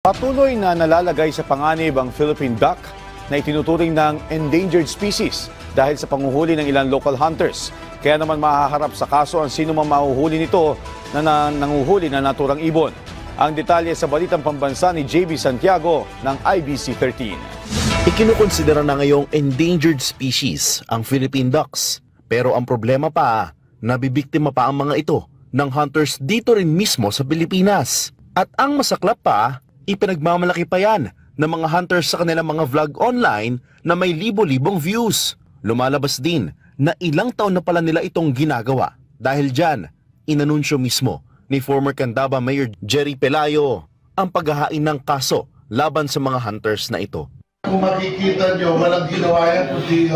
Patuloy na nalalagay sa panganib ang Philippine duck na itinuturing ng endangered species dahil sa panguhuli ng ilang local hunters. Kaya naman mahaharap sa kaso ang sino mang mahuhuli nito na nanguhuli na naturang ibon. Ang detalye sa balitang pambansa ni JB Santiago ng IBC 13. Ikinukonsidera na ngayong endangered species ang Philippine ducks. Pero ang problema pa, nabibiktima pa ang mga ito ng hunters dito rin mismo sa Pilipinas. At ang masaklap pa, ipinagmamalaki pa yan ng mga hunters sa kanilang mga vlog online na may libo-libong views. Lumalabas din na ilang taon na pala nila itong ginagawa. Dahil dyan, inanunsyo mismo ni former Candaba Mayor Jerry Pelayo ang paghahain ng kaso laban sa mga hunters na ito. Kung makikita nyo, walang ginawa yan kundi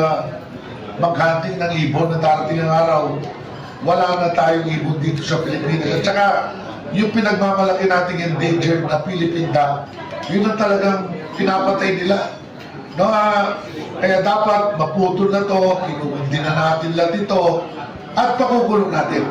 mag-hunting ng ibon na darating ang araw. Wala na tayong ibon dito sa Pilipinas. At saka, yung pinagmamalaki nating endangered na Philippine duck, yun ang talagang pinapatay nila. No, kaya dapat maputol na to, kinukundi na natin lang dito, at pakukulong natin.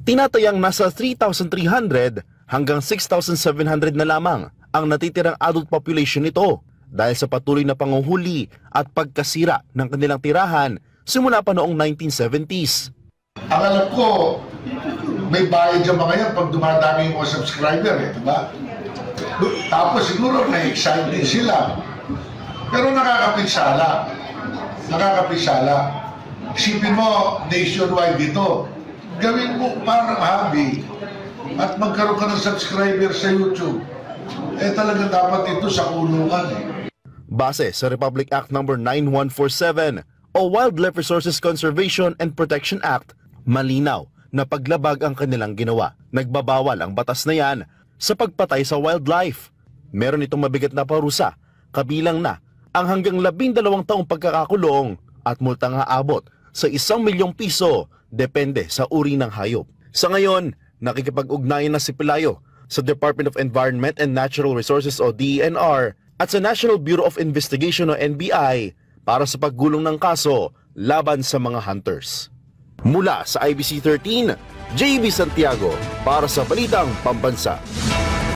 Tinatayang nasa 3,300 hanggang 6,700 na lamang ang natitirang adult population nito dahil sa patuloy na panguhuli at pagkasira ng kanilang tirahan simula pa noong 1970s. Ang alam ko, may bayad yung mga yan pag dumadami yung mga subscriber, diba? Tapos siguro na-excite din sila. Pero nakakapinsala. Nakakapinsala. Isipin mo, nationwide dito. Gawin mo parang hobby at magkaroon ka ng subscriber sa YouTube. Talaga dapat ito sa kulungan Base sa Republic Act No. 9147 o Wildlife Resources Conservation and Protection Act, malinaw na paglabag ang kanilang ginawa. Nagbabawal ang batas na yan sa pagpatay sa wildlife. Meron itong mabigat na parusa, kabilang na ang hanggang 12 taong pagkakakulong at multang haabot sa 1 milyong piso depende sa uri ng hayop. Sa ngayon, nakikipag-ugnayan na si Pelayo sa Department of Environment and Natural Resources o DENR at sa National Bureau of Investigation o NBI para sa paggulong ng kaso laban sa mga hunters. Mula sa IBC 13, JB Santiago para sa Balitang Pambansa.